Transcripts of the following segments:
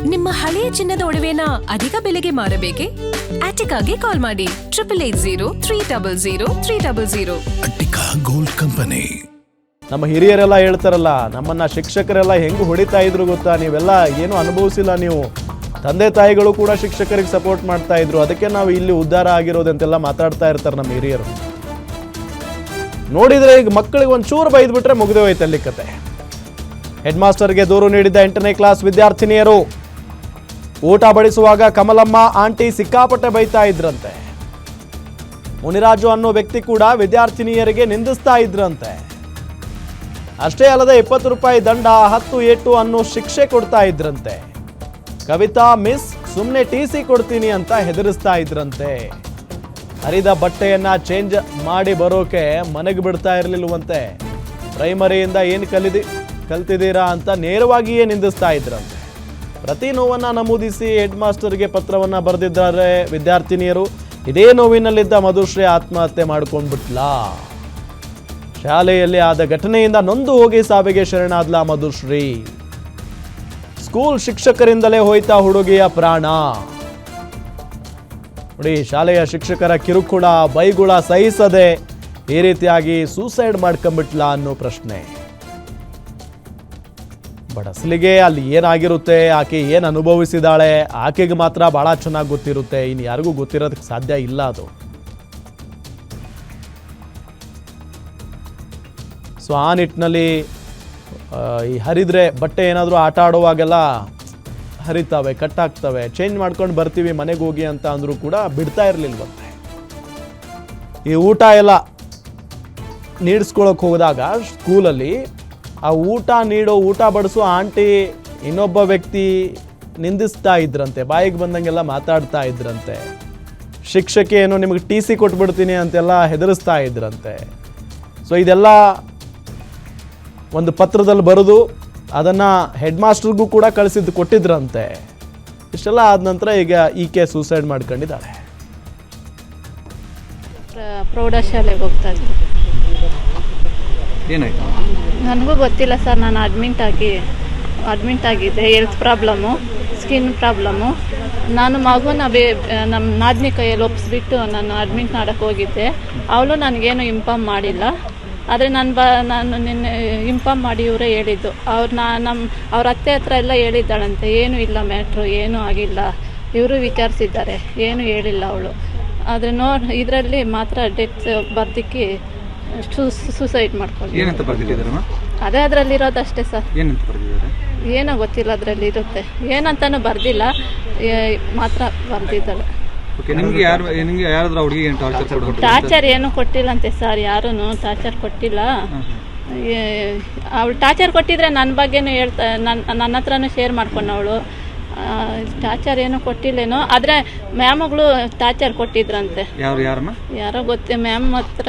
ನಿಮ್ಮ ಹಳೆಯ ಚಿನ್ನದ ಒಡವೆನ ಅಧಿಕ ಬೆಲೆಗೆ ಮಾರಬೇಕೆ? ಆಟಿಕಾಗೆ ಕಾಲ್ ಮಾಡಿ 8880 ಅಟ್ಟಿಕಾ ಗೋಲ್ಡ್ ಕಂಪನಿ. ನಮ್ಮ ಹಿರಿಯರೆಲ್ಲ ಹೇಳ್ತಾರಲ್ಲ, ನಮ್ಮನ್ನ ಶಿಕ್ಷಕರೆಲ್ಲ ಹೆಂಗೆ ಹೊಡಿತಾ ಇದ್ರು ಗೊತ್ತಾ? ನೀವೆಲ್ಲ ಏನು ಅನುಭವಿಸಿಲ್ಲ ನೀವು. ತಂದೆ ತಾಯಿಗಳು ಕೂಡ ಶಿಕ್ಷಕರಿಗೆ ಸಪೋರ್ಟ್ ಮಾಡ್ತಾ ಇದ್ರು, ಅದಕ್ಕೆ ನಾವು ಇಲ್ಲಿ ಉದ್ಧಾರ ಆಗಿರೋದಂತೆಲ್ಲ ಮಾತಾಡ್ತಾ ಇರ್ತಾರೆ ನಮ್ಮ ಹಿರಿಯರು. ನೋಡಿದ್ರೆ ಈಗ ಮಕ್ಕಳಿಗೆ ಒಂಚೂರು ಬೈದ್ಬಿಟ್ರೆ ಮುಗಿದೇ ಹೋಯ್ತು ಅಲ್ಲಿ ಕತೆ. ಹೆಡ್ ಮಾಸ್ಟರ್ಗೆ ದೂರು ನೀಡಿದ್ದ 8ನೇ ಕ್ಲಾಸ್ ವಿದ್ಯಾರ್ಥಿನಿಯರು. ಊಟ ಬಡಿಸುವಾಗ ಕಮಲಮ್ಮ ಆಂಟಿ ಸಿಕ್ಕಾಪಟ್ಟೆ ಬೈತಾ ಇದ್ರಂತೆ. ಮುನಿರಾಜು ಅನ್ನೋ ವ್ಯಕ್ತಿ ಕೂಡ ವಿದ್ಯಾರ್ಥಿನಿಯರಿಗೆ ನಿಂದಿಸ್ತಾ ಇದ್ರಂತೆ. ಅಷ್ಟೇ ಅಲ್ಲದೆ 20 ರೂಪಾಯಿ ದಂಡ, 10 ಏಟು ಅನ್ನೋ ಶಿಕ್ಷೆ ಕೊಡ್ತಾ ಇದ್ರಂತೆ. ಕವಿತಾ ಮಿಸ್ ಸುಮ್ಮನೆ TC ಕೊಡ್ತೀನಿ ಅಂತ ಹೆದರಿಸ್ತಾ ಇದ್ರಂತೆ. ಹರಿದ ಬಟ್ಟೆಯನ್ನ ಚೇಂಜ್ ಮಾಡಿ ಬರೋಕೆ ಮನೆಗೆ ಬಿಡ್ತಾ ಇರಲಿಲ್ವಂತೆ. ಪ್ರೈಮರಿಯಿಂದ ಏನು ಕಲ್ತಿದ್ದೀರಾ ಅಂತ ನೇರವಾಗಿಯೇ ನಿಂದಿಸ್ತಾ ಇದ್ರಂತೆ. ಪ್ರತಿ ನೋವನ್ನ ನಮೂದಿಸಿ ಹೆಡ್ ಮಾಸ್ಟರ್ಗೆ ಪತ್ರವನ್ನ ಬರೆದಿದ್ದಾರೆ ವಿದ್ಯಾರ್ಥಿನಿಯರು. ಇದೇ ನೋವಿನಲ್ಲಿದ್ದ ಮಧುಶ್ರೀ ಆತ್ಮಹತ್ಯೆ ಮಾಡ್ಕೊಂಡ್ಬಿಟ್ಲಾ. ಶಾಲೆಯಲ್ಲಿ ಆದ ಘಟನೆಯಿಂದ ನೊಂದು ಹೋಗಿ ಸಾವಿಗೆ ಶರಣಾದ್ಲ ಮಧುಶ್ರೀ. ಸ್ಕೂಲ್ ಶಿಕ್ಷಕರಿಂದಲೇ ಹೋಯ್ತಾ ಹುಡುಗಿಯ ಪ್ರಾಣ. ನೋಡಿ, ಶಾಲೆಯ ಶಿಕ್ಷಕರ ಕಿರುಕುಳ ಬೈಗುಳ ಸಹಿಸದೆ ಈ ರೀತಿಯಾಗಿ ಸೂಸೈಡ್ ಮಾಡ್ಕೊಂಡ್ಬಿಟ್ಲಾ ಅನ್ನೋ ಪ್ರಶ್ನೆ. ಬಟ್ ಅಸಲಿಗೆ ಅಲ್ಲಿ ಏನಾಗಿರುತ್ತೆ, ಆಕೆ ಏನು ಅನುಭವಿಸಿದಾಳೆ, ಆಕೆಗೆ ಮಾತ್ರ ಬಹಳ ಚೆನ್ನಾಗಿ ಗೊತ್ತಿರುತ್ತೆ. ಇನ್ನು ಯಾರಿಗೂ ಗೊತ್ತಿರೋದಕ್ಕೆ ಸಾಧ್ಯ ಇಲ್ಲ ಅದು. ಸೊ ಆ ನಿಟ್ಟಿನಲ್ಲಿ ಈ ಹರಿದ್ರೆ ಬಟ್ಟೆ ಏನಾದರೂ ಆಟ ಆಡುವಾಗೆಲ್ಲ ಹರಿತಾವೆ, ಕಟ್ಟಾಗ್ತವೆ, ಚೇಂಜ್ ಮಾಡ್ಕೊಂಡು ಬರ್ತೀವಿ ಮನೆಗೆ ಹೋಗಿ ಅಂತ ಅಂದರೂ ಕೂಡ ಬಿಡ್ತಾ ಇರಲಿಲ್ವಂತೆ. ಈ ಊಟ ಎಲ್ಲ ನೀಡಿಸ್ಕೊಳಕ್ಕೆ ಹೋದಾಗ ಸ್ಕೂಲಲ್ಲಿ ಆ ಊಟ ಬಡಿಸೋ ಆಂಟಿ ಇನ್ನೊಬ್ಬ ವ್ಯಕ್ತಿ ನಿಂದಿಸ್ತಾ ಇದ್ರಂತೆ, ಬಾಯಿಗೆ ಬಂದಂಗೆಲ್ಲ ಮಾತಾಡ್ತಾ ಇದ್ರಂತೆ. ಶಿಕ್ಷಕಿ ಏನು ನಿಮಗೆ TC ಕೊಟ್ಬಿಡ್ತೀನಿ ಅಂತೆಲ್ಲ ಹೆದರಿಸ್ತಾ ಇದ್ರಂತೆ. ಸೊ ಇದೆಲ್ಲ ಒಂದು ಪತ್ರದಲ್ಲಿ ಬರೆದು ಅದನ್ನು ಹೆಡ್ ಮಾಸ್ಟರ್ಗೂ ಕೂಡ ಕೊಟ್ಟಿದ್ರಂತೆ. ಇಷ್ಟೆಲ್ಲ ಆದ ನಂತರ ಈಗ ಈಕೆ ಸೂಸೈಡ್ ಮಾಡ್ಕೊಂಡಿದ್ದಾಳೆ. ಪ್ರೌಢಶಾಲೆಗೆ ಹೋಗ್ತಾ ಇದ್ದೆ. ಏನಾಯ್ತು? ನನಗೂ ಗೊತ್ತಿಲ್ಲ ಸರ್. ನಾನು ಅಡ್ಮಿಂಟ್ ಆಗಿದ್ದೆ. Health problem, skin problem. ನಾನು ಮಗುನ ನಮ್ಮ ನಾದಿನಿ ಕೈಯಲ್ಲಿ ಒಪ್ಪಿಸ್ಬಿಟ್ಟು ನಾನು ಅಡ್ಮಿಟ್ ಮಾಡೋಕ್ಕೆ ಹೋಗಿದ್ದೆ. ಅವಳು ನನಗೇನು ಇನ್ಫಾರ್ಮ್ ಮಾಡಿಲ್ಲ. ಆದರೆ ನಾನು ನಿನ್ನೆ ಇನ್ಫಾರ್ಮ್ ಮಾಡಿ ಇವರೇ ಹೇಳಿದ್ದು. ಅವ್ರ ಅತ್ತೆ ಹತ್ರ ಎಲ್ಲ ಹೇಳಿದ್ದಾಳಂತೆ, ಏನೂ ಇಲ್ಲ ಮ್ಯಾಟ್ರು, ಏನೂ ಆಗಿಲ್ಲ. ಇವರು ವಿಚಾರಿಸಿದ್ದಾರೆ, ಏನೂ ಹೇಳಿಲ್ಲ ಅವಳು. ಆದರೆ ಇದರಲ್ಲಿ ಮಾತ್ರ ಡೆತ್ ಬರ್ದಿಕ್ಕಿ ಸೂಸೈಡ್ ಮಾಡ್ಕೊಂಡು. ಏನಂತ ಬರ್ದಿಟ್ಟಿದ್ದಾರಮ್ಮ? ಅದೇ ಅದರಲ್ಲಿರೋದಷ್ಟೇ ಸರ್. ಏನಂತ ಬರ್ದಿದ್ದಾರೆ? ಏನೋ ಗೊತ್ತಿಲ್ಲ, ಅದರಲ್ಲಿ ಇರುತ್ತೆ. ಏನಂತಾನು ಬರ್ದಿಲ್ಲ, ಮಾತ್ರ ಬರ್ದಿದ್ದಾಳೆ. ಟಾರ್ಚರ್ ಏನು ಕೊಟ್ಟಿಲ್ಲಂತೆ ಸರ್, ಯಾರೂ ಟಾರ್ಚರ್ ಕೊಟ್ಟಿಲ್ಲ. ಅವಳು ಟಾರ್ಚರ್ ಕೊಟ್ಟಿದ್ರೆ ನನ್ನ ಬಗ್ಗೆನೂ ನನ್ನ ಹತ್ರನೂ ಶೇರ್ ಮಾಡ್ಕೊಂಡವಳು. ಟಾರ್ಚರ್ ಏನೋ ಕೊಟ್ಟಿಲ್ಲೇನೋ, ಆದರೆ ಮ್ಯಾಮ್ಗಳು ಟಾರ್ಚರ್ ಕೊಟ್ಟಿದ್ರಂತೆ. ಯಾರೋ ಗೊತ್ತೇ ಮ್ಯಾಮ್ ಹತ್ರ.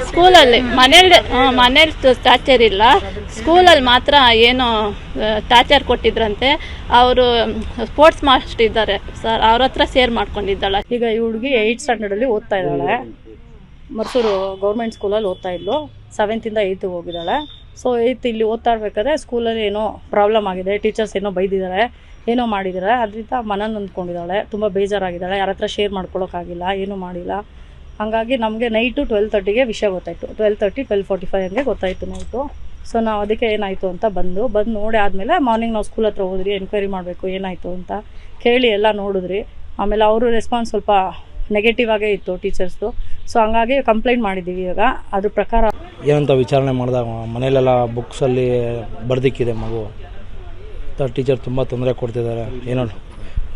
ಸ್ಕೂಲಲ್ಲಿ ಮನೇಲಿ ಟಾರ್ಚರ್ ಇಲ್ಲ, ಸ್ಕೂಲಲ್ಲಿ ಮಾತ್ರ ಏನೋ ಟಾರ್ಚರ್ ಕೊಟ್ಟಿದ್ರಂತೆ. ಅವರು ಸ್ಪೋರ್ಟ್ಸ್ ಮಾಸ್ಟರ್ ಇದ್ದಾರೆ ಸರ್, ಅವ್ರ ಹತ್ರ ಶೇರ್ ಮಾಡ್ಕೊಂಡಿದ್ದಾಳೆ. ಈಗ ಈ ಹುಡುಗಿ 8th ಸ್ಟ್ಯಾಂಡರ್ಡಲ್ಲಿ ಓದ್ತಾ ಇದ್ದಾಳೆ. ಮರ್ಸೂರು ಗೌರ್ಮೆಂಟ್ ಸ್ಕೂಲಲ್ಲಿ ಓದ್ತಾ ಇದ್ಲು. 7th ಇಂದ 8th ಹೋಗಿದ್ದಾಳೆ. ಸೊ 8th ಇಲ್ಲಿ ಓದ್ತಾ ಇರ್ಬೇಕಾದ್ರೆ ಸ್ಕೂಲಲ್ಲಿ ಏನೋ ಪ್ರಾಬ್ಲಮ್ ಆಗಿದೆ, ಟೀಚರ್ಸ್ ಏನೋ ಬೈದಿದ್ದಾರೆ, ಏನೋ ಮಾಡಿದ್ದಾರೆ. ಅದರಿಂದ ಮನ ನೊಂದ್ಕೊಂಡಿದ್ದಾಳೆ, ತುಂಬ ಬೇಜಾರಾಗಿದ್ದಾಳೆ. ಯಾರ ಹತ್ರ ಶೇರ್ ಮಾಡ್ಕೊಳ್ಳೋಕ್ಕಾಗಿಲ್ಲ, ಏನೂ ಮಾಡಿಲ್ಲ. ಹಾಗಾಗಿ ನಮಗೆ ನೈಟು 12:30ಗೆ ವಿಷಯ ಗೊತ್ತಾಯಿತು. 12:30, 12:45 ಹಂಗೆ ಗೊತ್ತಾಯಿತು ನೈಟು. ಸೊ ನಾವು ಅದಕ್ಕೆ ಏನಾಯಿತು ಅಂತ ಬಂದು ನೋಡಿ ಆದಮೇಲೆ ಮಾರ್ನಿಂಗ್ ನಾವು ಸ್ಕೂಲ್ ಹತ್ರ ಹೋದ್ರಿ, ಎನ್ಕ್ವೈರಿ ಮಾಡಬೇಕು ಏನಾಯಿತು ಅಂತ ಕೇಳಿ ಎಲ್ಲ ನೋಡಿದ್ರಿ. ಆಮೇಲೆ ಅವರು ರೆಸ್ಪಾನ್ಸ್ ಸ್ವಲ್ಪ ನೆಗೆಟಿವ್ ಆಗೇ ಇತ್ತು ಟೀಚರ್ಸ್ದು. ಸೊ ಹಂಗಾಗಿ ಕಂಪ್ಲೇಂಟ್ ಮಾಡಿದ್ದೀವಿ. ಇವಾಗ ಅದ್ರ ಪ್ರಕಾರ ಏನಂತ ವಿಚಾರಣೆ ಮಾಡಿದಾಗ ಮನೇಲೆಲ್ಲ ಬುಕ್ಸಲ್ಲಿ ಬರ್ದಿಕ್ಕಿದೆ ಮಗು. ಟೀಚರ್ ತುಂಬ ತೊಂದರೆ ಕೊಡ್ತಿದ್ದಾರೆ.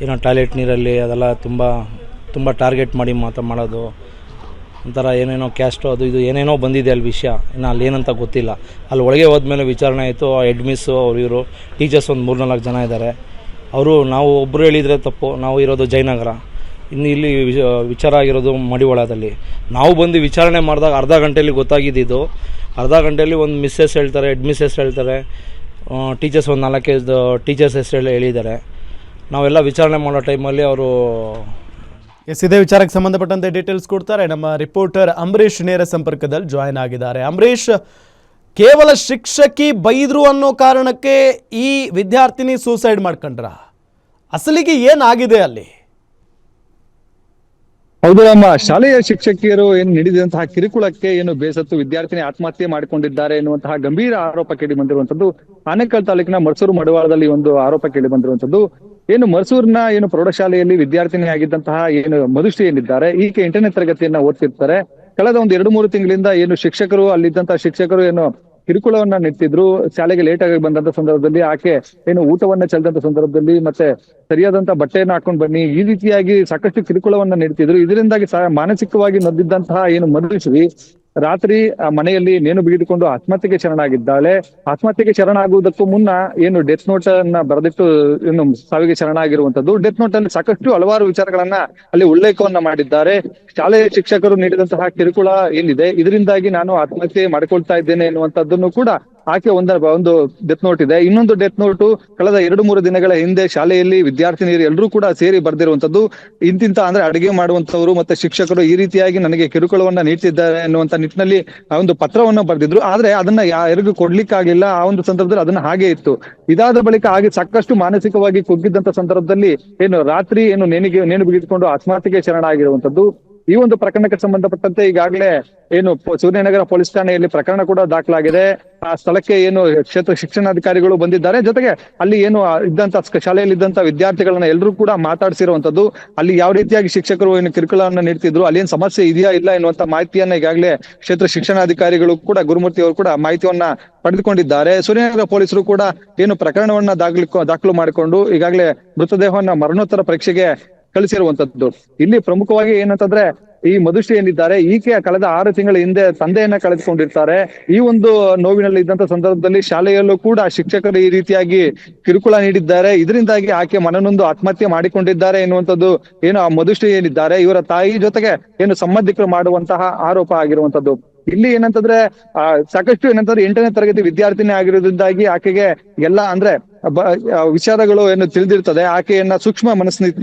ಏನೋ ಟಾಯ್ಲೆಟ್ ನೀರಲ್ಲಿ ಅದೆಲ್ಲ ತುಂಬ ಟಾರ್ಗೆಟ್ ಮಾಡಿ ಮಾಡೋದು. ಒಂಥರ ಏನೇನೋ ಕ್ಯಾಸ್ಟು ಅದು ಇದು ಏನೇನೋ ಬಂದಿದೆ ಅಲ್ಲಿ ವಿಷಯ. ಇನ್ನು ಅಲ್ಲಿ ಏನಂತ ಗೊತ್ತಿಲ್ಲ. ಅಲ್ಲಿ ಒಳಗೆ ಹೋದ್ಮೇಲೆ ವಿಚಾರಣೆ ಆಯಿತು. ಹೆಡ್ ಮಿಸ್ಸು ಇವರು ಟೀಚರ್ಸ್ ಒಂದು 3-4 ಜನ ಇದ್ದಾರೆ. ನಾವು ಒಬ್ಬರು ಹೇಳಿದರೆ ತಪ್ಪು. ನಾವು ಇರೋದು ಜಯನಗರ, ಇನ್ನು ಇಲ್ಲಿ ವಿಚಾರ ಆಗಿರೋದು ಮಡಿವಾಳದಲ್ಲಿ. ನಾವು ಬಂದು ವಿಚಾರಣೆ ಮಾಡಿದಾಗ ಅರ್ಧ ಗಂಟೆಯಲ್ಲಿ ಗೊತ್ತಾಗಿದ್ದು. ಅರ್ಧ ಗಂಟೆಯಲ್ಲಿ ಒಂದು ಮಿಸ್ಸಸ್ ಹೇಳ್ತಾರೆ, ಹೆಡ್ ಮಿಸ್ಸಸ್ ಹೇಳ್ತಾರೆ, ಟೀಚರ್ಸ್ ಒಂದು 4 ಟೀಚರ್ಸ್ ಹೆಸರು ಹೇಳಿದ್ದಾರೆ. ನಾವೆಲ್ಲ ವಿಚಾರಣೆ ಮಾಡೋ ಟೈಮಲ್ಲಿ ಅವರು ಇದೇ ವಿಚಾರಕ್ಕೆ ಸಂಬಂಧಪಟ್ಟಂತೆ ಡೀಟೇಲ್ಸ್ ಕೊಡ್ತಾರೆ ನಮ್ಮ ರಿಪೋರ್ಟರ್ ಅಂಬರೀಶ್ ನೇರ ಸಂಪರ್ಕದಲ್ಲಿ ಜಾಯ್ನ್ ಆಗಿದ್ದಾರೆ. ಅಂಬರೀಶ್, ಕೇವಲ ಶಿಕ್ಷಕಿ ಬೈದ್ರು ಅನ್ನೋ ಕಾರಣಕ್ಕೆ ಈ ವಿದ್ಯಾರ್ಥಿನಿ ಸೂಸೈಡ್ ಮಾಡ್ಕೊಂಡ್ರ? ಅಸಲಿಗೆ ಏನಾಗಿದೆ ಅಲ್ಲಿ? ಹೌದು ನಮ್ಮ ಶಾಲೆಯ ಶಿಕ್ಷಕಿಯರು ಏನು ನೀಡಿದಂತಹ ಕಿರುಕುಳಕ್ಕೆ ಏನು ಬೇಸತ್ತು ವಿದ್ಯಾರ್ಥಿನಿ ಆತ್ಮಹತ್ಯೆ ಮಾಡಿಕೊಂಡಿದ್ದಾರೆ ಎನ್ನುವಂತಹ ಗಂಭೀರ ಆರೋಪ ಕೇಳಿ ಬಂದಿರುವಂತದ್ದು. ಆನೇಕಲ್ ತಾಲೂಕಿನ ಮರ್ಸೂರು ಮಡವಾಳದಲ್ಲಿ ಒಂದು ಆರೋಪ ಕೇಳಿ ಬಂದಿರುವಂತದ್ದು. ಏನು ಮರ್ಸೂರಿನ ಏನು ಪ್ರೌಢಶಾಲೆಯಲ್ಲಿ ವಿದ್ಯಾರ್ಥಿನಿ ಆಗಿದ್ದಂತಹ ಏನು ಮಧುಶ್ರೀ ಏನಿದ್ದಾರೆ, ಈಕೆ 8ನೇ ತರಗತಿಯನ್ನ ಓದ್ತಿರ್ತಾರೆ. ಕಳೆದ ಒಂದು 2-3 ತಿಂಗಳಿಂದ ಏನು ಶಿಕ್ಷಕರು ಅಲ್ಲಿದ್ದಂತಹ ಶಿಕ್ಷಕರು ಏನು ಕಿರುಕುಳವನ್ನ ನೀಡ್ತಿದ್ರು. ಶಾಲೆಗೆ ಲೇಟ್ ಆಗಿ ಬಂದಂತ ಸಂದರ್ಭದಲ್ಲಿ ಆಕೆ ಏನು ಊಟವನ್ನ ಚೆಲ್ಲದಂತ ಸಂದರ್ಭದಲ್ಲಿ ಮತ್ತೆ ಸರಿಯಾದಂತ ಬಟ್ಟೆಯನ್ನ ಹಾಕೊಂಡ್ ಬನ್ನಿ, ಈ ರೀತಿಯಾಗಿ ಸಾಕಷ್ಟು ಕಿರುಕುಳವನ್ನ ನೀಡ್ತಿದ್ರು. ಇದರಿಂದಾಗಿ ಮಾನಸಿಕವಾಗಿ ನೊಂದಿದ್ದಂತಹ ಏನು ಮಧುಶ್ರೀ ರಾತ್ರಿ ಮನೆಯಲ್ಲಿ ನೇಣು ಬಿಗಿದುಕೊಂಡು ಆತ್ಮಹತ್ಯೆಗೆ ಶರಣಾಗಿದ್ದಾಳೆ. ಆತ್ಮಹತ್ಯೆಗೆ ಶರಣಾಗುವುದಕ್ಕೂ ಮುನ್ನ ಏನು ಡೆತ್ ನೋಟ್ ಅನ್ನ ಬರೆದಿಟ್ಟು ಏನು ಸಾವಿಗೆ ಶರಣಾಗಿರುವಂತದ್ದು. ಡೆತ್ ನೋಟ್ ಅಲ್ಲಿ ಸಾಕಷ್ಟು ಹಲವಾರು ವಿಚಾರಗಳನ್ನ ಅಲ್ಲಿ ಉಲ್ಲೇಖವನ್ನ ಮಾಡಿದ್ದಾರೆ. ಶಾಲೆಯ ಶಿಕ್ಷಕರು ನೀಡಿದಂತಹ ಕಿರುಕುಳ ಏನಿದೆ, ಇದರಿಂದಾಗಿ ನಾನು ಆತ್ಮಹತ್ಯೆ ಮಾಡಿಕೊಳ್ತಾ ಇದ್ದೇನೆ ಎನ್ನುವಂತದ್ದನ್ನು ಕೂಡ ಆಕೆ ಒಂದು ಡೆತ್ ನೋಟ್ ಇದೆ. ಇನ್ನೊಂದು ಡೆತ್ ನೋಟು ಕಳೆದ 2-3 ದಿನಗಳ ಹಿಂದೆ ಶಾಲೆಯಲ್ಲಿ ವಿದ್ಯಾರ್ಥಿನಿಯರು ಎಲ್ಲರೂ ಕೂಡ ಸೇರಿ ಬರ್ದಿರುವಂತದ್ದು. ಇಂತಿಂತ ಅಂದ್ರೆ ಅಡುಗೆ ಮಾಡುವಂತವರು ಮತ್ತೆ ಶಿಕ್ಷಕರು ಈ ರೀತಿಯಾಗಿ ನನಗೆ ಕಿರುಕುಳವನ್ನ ನೀಡ್ತಿದ್ದಾರೆ ಎನ್ನುವಂತ ನಿಟ್ಟಿನಲ್ಲಿ ಆ ಒಂದು ಪತ್ರವನ್ನ ಬರೆದಿದ್ರು. ಆದ್ರೆ ಅದನ್ನ ಯಾರಿಗೂ ಕೊಡ್ಲಿಕ್ಕಾಗಿಲ್ಲ. ಆ ಒಂದು ಸಂದರ್ಭದಲ್ಲಿ ಅದನ್ನ ಹಾಗೆ ಇತ್ತು. ಇದಾದ ಬಳಿಕ ಹಾಗೆ ಸಾಕಷ್ಟು ಮಾನಸಿಕವಾಗಿ ಕುಗ್ಗಿದ್ದಂತ ಸಂದರ್ಭದಲ್ಲಿ ಏನು ರಾತ್ರಿ ಏನು ನೇಣು ಬಿಗಿದುಕೊಂಡು ಆತ್ಮಹತ್ಯೆಗೆ ಶರಣಾಗಿರುವಂತದ್ದು. ಈ ಒಂದು ಪ್ರಕರಣಕ್ಕೆ ಸಂಬಂಧಪಟ್ಟಂತೆ ಈಗಾಗಲೇ ಏನು ಸೂರ್ಯನಗರ ಪೊಲೀಸ್ ಠಾಣೆಯಲ್ಲಿ ಪ್ರಕರಣ ಕೂಡ ದಾಖಲಾಗಿದೆ. ಆ ಸ್ಥಳಕ್ಕೆ ಏನು ಕ್ಷೇತ್ರ ಶಿಕ್ಷಣಾಧಿಕಾರಿಗಳು ಬಂದಿದ್ದಾರೆ. ಜೊತೆಗೆ ಅಲ್ಲಿ ಏನು ಇದ್ದಂತ ಶಾಲೆಯಲ್ಲಿ ಇದ್ದಂತ ವಿದ್ಯಾರ್ಥಿಗಳನ್ನ ಎಲ್ಲರೂ ಕೂಡ ಮಾತಾಡಿಸಿರುವಂತದ್ದು. ಅಲ್ಲಿ ಯಾವ ರೀತಿಯಾಗಿ ಶಿಕ್ಷಕರು ಏನು ಕಿರುಕುಳವನ್ನ ನೀಡ್ತಿದ್ರು, ಅಲ್ಲಿ ಏನ್ ಸಮಸ್ಯೆ ಇದೆಯಾ ಇಲ್ಲ ಎನ್ನುವಂತ ಮಾಹಿತಿಯನ್ನ ಈಗಾಗಲೇ ಕ್ಷೇತ್ರ ಶಿಕ್ಷಣಾಧಿಕಾರಿಗಳು ಕೂಡ ಗುರುಮೂರ್ತಿ ಅವರು ಕೂಡ ಮಾಹಿತಿಯನ್ನ ಪಡೆದುಕೊಂಡಿದ್ದಾರೆ. ಸೂರ್ಯನಗರ ಪೊಲೀಸರು ಕೂಡ ಏನು ಪ್ರಕರಣವನ್ನ ದಾಖಲು ಮಾಡಿಕೊಂಡು ಈಗಾಗಲೇ ಮೃತದೇಹವನ್ನ ಮರಣೋತ್ತರ ಪರೀಕ್ಷೆಗೆ ಕಳಿಸಿರುವಂತದ್ದು. ಇಲ್ಲಿ ಪ್ರಮುಖವಾಗಿ ಏನಂತಂದ್ರೆ ಈ ಮಧುಶ್ರೀ ಏನಿದ್ದಾರೆ, ಈಕೆ ಕಳೆದ 6 ತಿಂಗಳ ಹಿಂದೆ ತಂದೆಯನ್ನ ಕಳೆದುಕೊಂಡಿರ್ತಾರೆ. ಈ ಒಂದು ನೋವಿನಲ್ಲಿ ಇದ್ದಂತ ಸಂದರ್ಭದಲ್ಲಿ ಶಾಲೆಯಲ್ಲೂ ಕೂಡ ಶಿಕ್ಷಕರು ಈ ರೀತಿಯಾಗಿ ಕಿರುಕುಳ ನೀಡಿದ್ದಾರೆ. ಇದರಿಂದಾಗಿ ಆಕೆ ಮನನೊಂದು ಆತ್ಮಹತ್ಯೆ ಮಾಡಿಕೊಂಡಿದ್ದಾರೆ ಎನ್ನುವಂಥದ್ದು ಏನು ಆ ಮಧುಶ್ರೀ ಏನಿದ್ದಾರೆ ಇವರ ತಾಯಿ ಜೊತೆಗೆ ಏನು ಸಂಬಂಧಿಕರು ಮಾಡುವಂತಹ ಆರೋಪ ಆಗಿರುವಂತದ್ದು. ಇಲ್ಲಿ ಏನಂತಂದ್ರೆ ಸಾಕಷ್ಟು ಏನಂತಂದ್ರೆ 8ನೇ ತರಗತಿ ವಿದ್ಯಾರ್ಥಿನಿ ಆಗಿರೋದ್ರಿಂದಾಗಿ ಆಕೆಗೆ ಎಲ್ಲ ಅಂದ್ರೆ ವಿಚಾರಗಳು ಏನು ತಿಳಿದಿರ್ತದೆ. ಆಕೆಯನ್ನ ಸೂಕ್ಷ್ಮ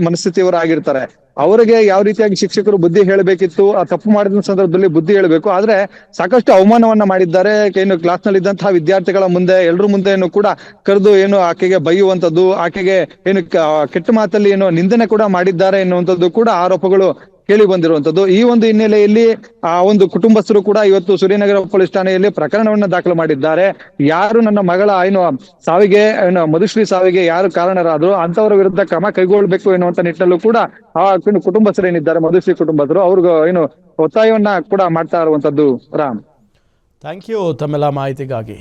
ಮನಸ್ಥಿತಿಯವರಾಗಿರ್ತಾರೆ. ಅವರಿಗೆ ಯಾವ ರೀತಿಯಾಗಿ ಶಿಕ್ಷಕರು ಬುದ್ಧಿ ಹೇಳಬೇಕಿತ್ತು, ಆ ತಪ್ಪು ಮಾಡಿದ ಸಂದರ್ಭದಲ್ಲಿ ಬುದ್ಧಿ ಹೇಳಬೇಕು. ಆದ್ರೆ ಸಾಕಷ್ಟು ಅವಮಾನವನ್ನ ಮಾಡಿದ್ದಾರೆ. ಏನು ಕ್ಲಾಸ್ ನಲ್ಲಿ ಇದ್ದಂತಹ ವಿದ್ಯಾರ್ಥಿಗಳ ಮುಂದೆ ಎಲ್ಲರ ಮುಂದೆ ಕೂಡ ಕರೆದು ಏನು ಆಕೆಗೆ ಬೈಯುವಂತದ್ದು, ಆಕೆಗೆ ಏನು ಕೆಟ್ಟ ಮಾತಲ್ಲಿ ಏನು ನಿಂದನೆ ಕೂಡ ಮಾಡಿದ್ದಾರೆ ಎನ್ನುವಂಥದ್ದು ಕೂಡ ಆರೋಪಗಳು ಕೇಳಿ ಬಂದಿರುವಂತದ್ದು. ಈ ಒಂದು ಹಿನ್ನೆಲೆಯಲ್ಲಿ ಆ ಒಂದು ಕುಟುಂಬಸ್ಥರು ಕೂಡ ಇವತ್ತು ಸೂರ್ಯನಗರ ಪೊಲೀಸ್ ಠಾಣೆಯಲ್ಲಿ ಪ್ರಕರಣವನ್ನ ದಾಖಲು ಮಾಡಿದ್ದಾರೆ. ಯಾರು ನನ್ನ ಮಗಳ ಏನು ಸಾವಿಗೆ ಏನು ಮಧುಶ್ರೀ ಸಾವಿಗೆ ಯಾರು ಕಾರಣರಾದ್ರು ಅಂತವರ ವಿರುದ್ಧ ಕ್ರಮ ಕೈಗೊಳ್ಳಬೇಕು ಎನ್ನುವಂತ ನಿಟ್ಟಿನಲ್ಲೂ ಕೂಡ ಆ ಕುಟುಂಬಸ್ಥರು ಏನಿದ್ದಾರೆ ಮಧುಶ್ರೀ ಕುಟುಂಬಸ್ಥರು ಅವ್ರಿಗೂ ಏನು ಒತ್ತಾಯವನ್ನ ಕೂಡ ಮಾಡ್ತಾ ಇರುವಂತದ್ದು. ರಾಮ್, ಥ್ಯಾಂಕ್ ಯು ತಮ್ಮೆಲ್ಲ ಮಾಹಿತಿಗಾಗಿ.